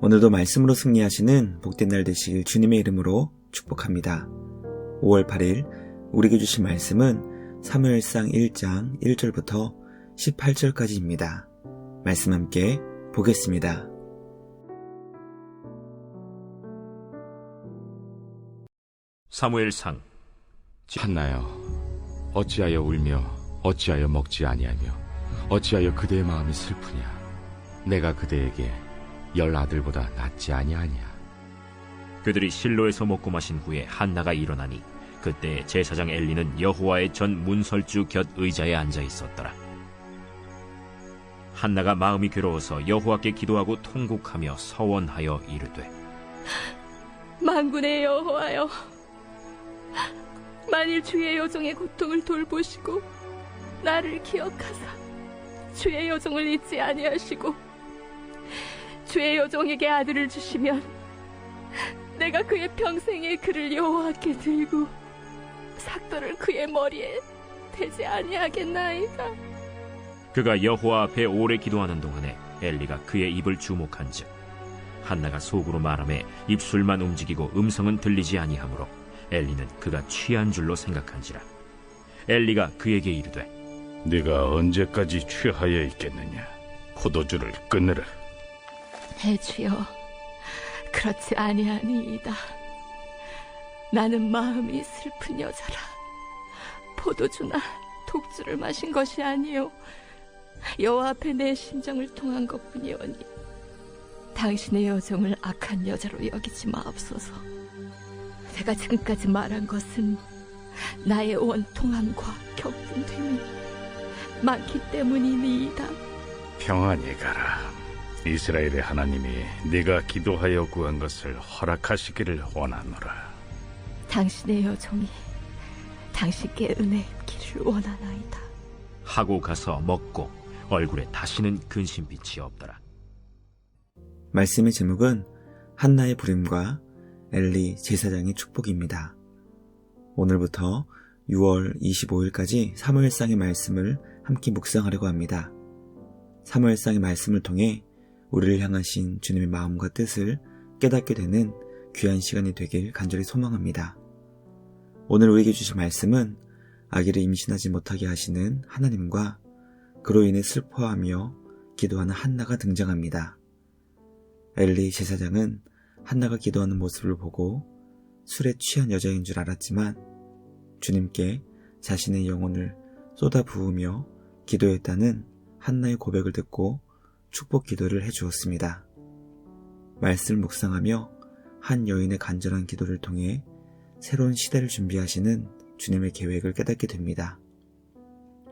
오늘도 말씀으로 승리하시는 복된 날 되시길 주님의 이름으로 축복합니다. 5월 8일 우리에게 주신 말씀은 사무엘상 1장 1절부터 18절까지입니다. 말씀 함께 보겠습니다. 사무엘상. 한나여, 어찌하여 울며 어찌하여 먹지 아니하며 어찌하여 그대의 마음이 슬프냐. 내가 그대에게 10 아들보다 낫지 아니하냐. 그들이 실로에서 먹고 마신 후에 한나가 일어나니 그때 제사장 엘리는 여호와의 전 문설주 곁 의자에 앉아 있었더라. 한나가 마음이 괴로워서 여호와께 기도하고 통곡하며 서원하여 이르되, 만군의 여호와여, 만일 주의 여종의 고통을 돌보시고 나를 기억하사 주의 여종을 잊지 아니하시고 주의 여종에게 아들을 주시면 내가 그의 평생에 그를 여호와께 들고 삭도를 그의 머리에 대지 아니하겠나이다. 그가 여호와 앞에 오래 기도하는 동안에 엘리가 그의 입을 주목한즉 한나가 속으로 말하며 입술만 움직이고 음성은 들리지 아니하므로 엘리는 그가 취한 줄로 생각한지라. 엘리가 그에게 이르되, 네가 언제까지 취하여 있겠느냐. 포도주를 끊으라. 내 주여, 그렇지 아니하니이다. 나는 마음이 슬픈 여자라. 포도주나 독주를 마신 것이 아니요 여호와 앞에 내 심정을 통한 것뿐이오니 당신의 여종을 악한 여자로 여기지 마옵소서. 내가 지금까지 말한 것은 나의 원통함과 격분됨이 많기 때문이니이다. 평안히 가라. 이스라엘의 하나님이 네가 기도하여 구한 것을 허락하시기를 원하노라. 당신의 여종이 당신께 은혜 입기를 원하나이다. 하고 가서 먹고 얼굴에 다시는 근심빛이 없더라. 말씀의 제목은 한나의 부름과 엘리 제사장의 축복입니다. 오늘부터 6월 25일까지 사무엘상의 말씀을 함께 묵상하려고 합니다. 사무엘상의 말씀을 통해 우리를 향하신 주님의 마음과 뜻을 깨닫게 되는 귀한 시간이 되길 간절히 소망합니다. 오늘 우리에게 주신 말씀은 아기를 임신하지 못하게 하시는 하나님과 그로 인해 슬퍼하며 기도하는 한나가 등장합니다. 엘리 제사장은 한나가 기도하는 모습을 보고 술에 취한 여자인 줄 알았지만 주님께 자신의 영혼을 쏟아 부으며 기도했다는 한나의 고백을 듣고 축복 기도를 해주었습니다. 말씀을 묵상하며 한 여인의 간절한 기도를 통해 새로운 시대를 준비하시는 주님의 계획을 깨닫게 됩니다.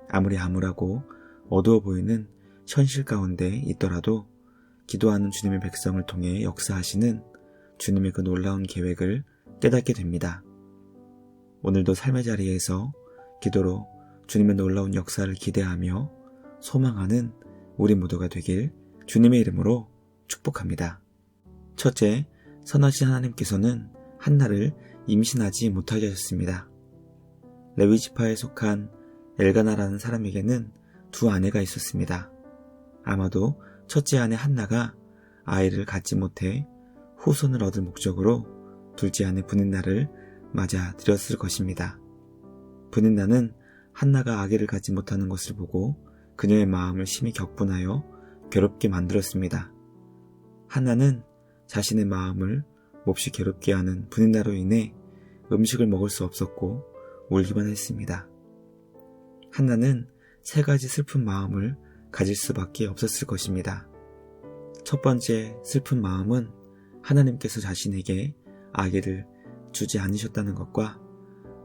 아무리 암울하고 어두워 보이는 현실 가운데 있더라도 기도하는 주님의 백성을 통해 역사하시는 주님의 그 놀라운 계획을 깨닫게 됩니다. 오늘도 삶의 자리에서 기도로 주님의 놀라운 역사를 기대하며 소망하는 우리 모두가 되길 주님의 이름으로 축복합니다. 첫째, 선하신 하나님께서는 한나를 임신하지 못하게 하셨습니다. 레위 지파에 속한 엘가나라는 사람에게는 2 아내가 있었습니다. 아마도 첫째 아내 한나가 아이를 갖지 못해 후손을 얻을 목적으로 둘째 아내 브닌나를 맞아 들였을 것입니다. 브닌나는 한나가 아기를 갖지 못하는 것을 보고 그녀의 마음을 심히 격분하여 괴롭게 만들었습니다. 한나는 자신의 마음을 몹시 괴롭게 하는 브닌나로 인해 음식을 먹을 수 없었고 울기만 했습니다. 한나는 3가지 슬픈 마음을 가질 수밖에 없었을 것입니다. 첫 번째 슬픈 마음은 하나님께서 자신에게 아기를 주지 않으셨다는 것과,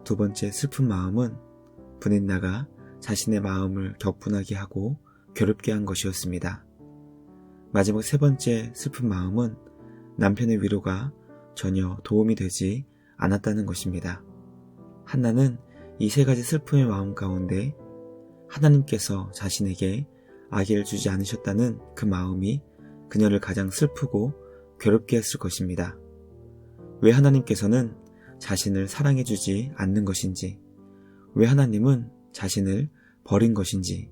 2번째 슬픈 마음은 브닌나가 자신의 마음을 격분하게 하고 괴롭게 한 것이었습니다. 마지막 3번째 슬픈 마음은 남편의 위로가 전혀 도움이 되지 않았다는 것입니다. 한나는 이 3가지 슬픔의 마음 가운데 하나님께서 자신에게 아기를 주지 않으셨다는 그 마음이 그녀를 가장 슬프고 괴롭게 했을 것입니다. 왜 하나님께서는 자신을 사랑해주지 않는 것인지, 왜 하나님은 자신을 버린 것인지,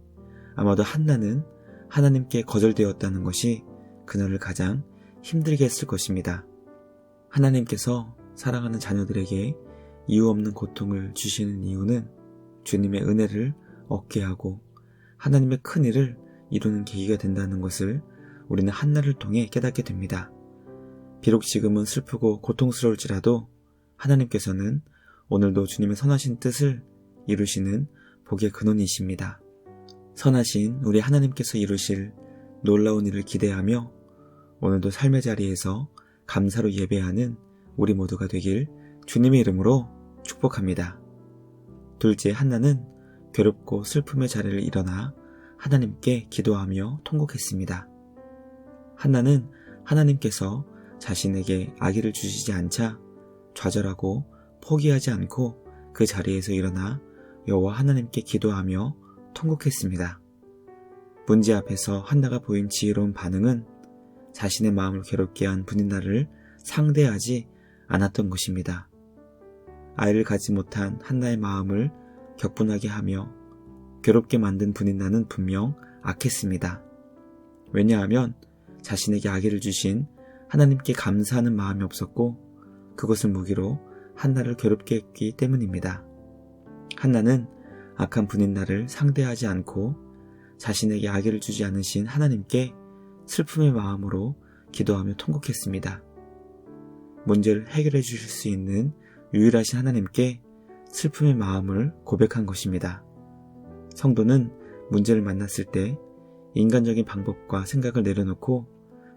아마도 한나는 하나님께 거절되었다는 것이 그녀를 가장 힘들게 했을 것입니다. 하나님께서 사랑하는 자녀들에게 이유 없는 고통을 주시는 이유는 주님의 은혜를 얻게 하고 하나님의 큰 일을 이루는 계기가 된다는 것을 우리는 한나를 통해 깨닫게 됩니다. 비록 지금은 슬프고 고통스러울지라도 하나님께서는 오늘도 주님의 선하신 뜻을 이루시는 복의 근원이십니다. 선하신 우리 하나님께서 이루실 놀라운 일을 기대하며 오늘도 삶의 자리에서 감사로 예배하는 우리 모두가 되길 주님의 이름으로 축복합니다. 둘째, 한나는 괴롭고 슬픔의 자리를 일어나 하나님께 기도하며 통곡했습니다. 한나는 하나님께서 자신에게 아기를 주시지 않자 좌절하고 포기하지 않고 그 자리에서 일어나 여호와 하나님께 기도하며 통곡했습니다. 문제 앞에서 한나가 보인 지혜로운 반응은 자신의 마음을 괴롭게 한 분인나를 상대하지 않았던 것입니다. 아이를 갖지 못한 한나의 마음을 격분하게 하며 괴롭게 만든 분인나는 분명 악했습니다. 왜냐하면 자신에게 아기를 주신 하나님께 감사하는 마음이 없었고 그것을 무기로 한나를 괴롭게 했기 때문입니다. 한나는 악한 분인나를 상대하지 않고 자신에게 아기를 주지 않으신 하나님께 슬픔의 마음으로 기도하며 통곡했습니다. 문제를 해결해 주실 수 있는 유일하신 하나님께 슬픔의 마음을 고백한 것입니다. 성도는 문제를 만났을 때 인간적인 방법과 생각을 내려놓고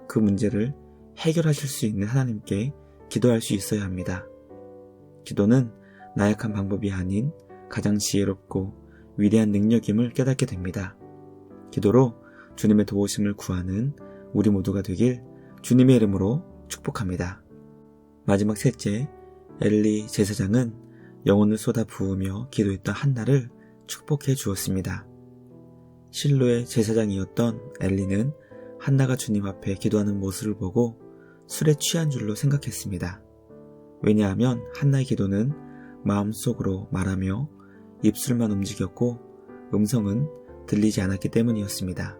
그 문제를 해결하실 수 있는 하나님께 기도할 수 있어야 합니다. 기도는 나약한 방법이 아닌 가장 지혜롭고 위대한 능력임을 깨닫게 됩니다. 기도로 주님의 도우심을 구하는 우리 모두가 되길 주님의 이름으로 축복합니다. 마지막 셋째, 엘리 제사장은 영혼을 쏟아 부으며 기도했던 한나를 축복해 주었습니다. 실로의 제사장이었던 엘리는 한나가 주님 앞에 기도하는 모습을 보고 술에 취한 줄로 생각했습니다. 왜냐하면 한나의 기도는 마음속으로 말하며 입술만 움직였고 음성은 들리지 않았기 때문이었습니다.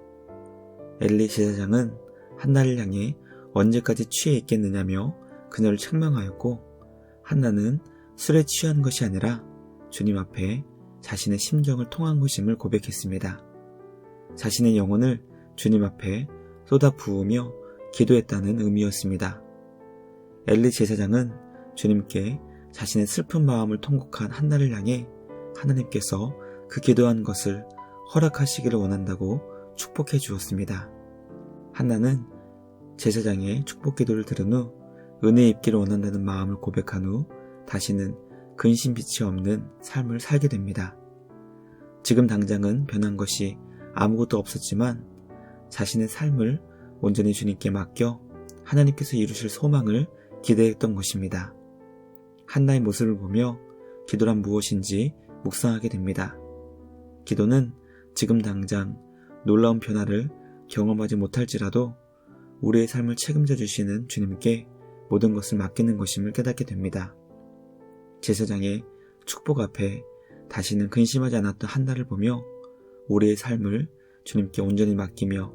엘리 제사장은 한나를 향해 언제까지 취해 있겠느냐며 그녀를 책망하였고 한나는 술에 취한 것이 아니라 주님 앞에 자신의 심정을 통한 것임을 고백했습니다. 자신의 영혼을 주님 앞에 쏟아 부으며 기도했다는 의미였습니다. 엘리 제사장은 주님께 자신의 슬픈 마음을 통곡한 한나를 향해 하나님께서 그 기도한 것을 허락하시기를 원한다고 축복해 주었습니다. 한나는 제사장의 축복 기도를 들은 후 은혜 입기를 원한다는 마음을 고백한 후 다시는 근심 빛이 없는 삶을 살게 됩니다. 지금 당장은 변한 것이 아무것도 없었지만 자신의 삶을 온전히 주님께 맡겨 하나님께서 이루실 소망을 기대했던 것입니다. 한나의 모습을 보며 기도란 무엇인지 묵상하게 됩니다. 기도는 지금 당장 놀라운 변화를 경험하지 못할지라도 우리의 삶을 책임져 주시는 주님께 모든 것을 맡기는 것임을 깨닫게 됩니다. 제사장의 축복 앞에 다시는 근심하지 않았던 한나를 보며 우리의 삶을 주님께 온전히 맡기며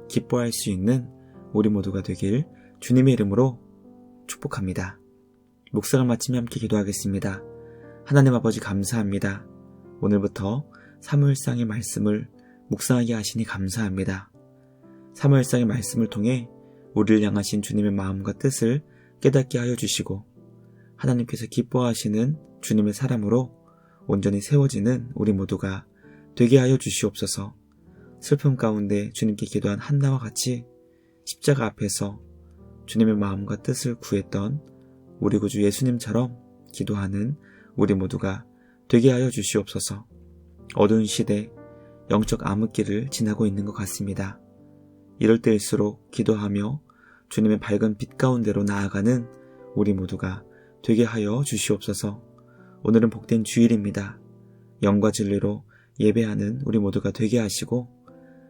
기뻐할 수 있는 우리 모두가 되길 주님의 이름으로 축복합니다. 묵상을 마치며 함께 기도하겠습니다. 하나님 아버지 감사합니다. 오늘부터 사무엘상의 말씀을 묵상하게 하시니 감사합니다. 사무엘상의 말씀을 통해 우리를 향하신 주님의 마음과 뜻을 깨닫게 하여 주시고 하나님께서 기뻐하시는 주님의 사람으로 온전히 세워지는 우리 모두가 되게 하여 주시옵소서. 슬픔 가운데 주님께 기도한 한나와 같이 십자가 앞에서 주님의 마음과 뜻을 구했던 우리 구주 예수님처럼 기도하는 우리 모두가 되게 하여 주시옵소서. 어두운 시대, 영적 암흑기를 지나고 있는 것 같습니다. 이럴 때일수록 기도하며 주님의 밝은 빛 가운데로 나아가는 우리 모두가 되게 하여 주시옵소서. 오늘은 복된 주일입니다. 영과 진리로 예배하는 우리 모두가 되게 하시고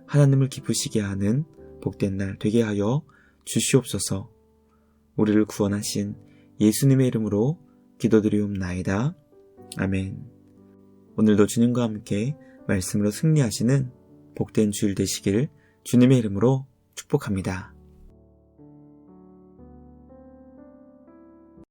하나님을 기쁘시게 하는 복된 날 되게 하여 주시옵소서. 우리를 구원하신 예수님의 이름으로 기도드리옵나이다. 아멘. 오늘도 주님과 함께 말씀으로 승리하시는 복된 주일 되시길 주님의 이름으로 축복합니다.